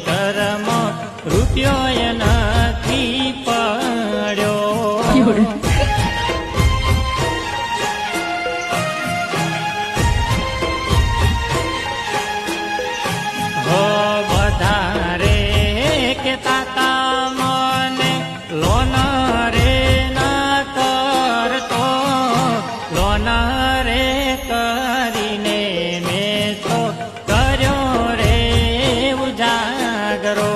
ઘરમાં રૂપિયો નથી પડ્યો. હો વધારે કે તાતા મને લોન રે ના કરતો, લોન રે કરીને મેં તો કર્યો રે ઉજાગરો.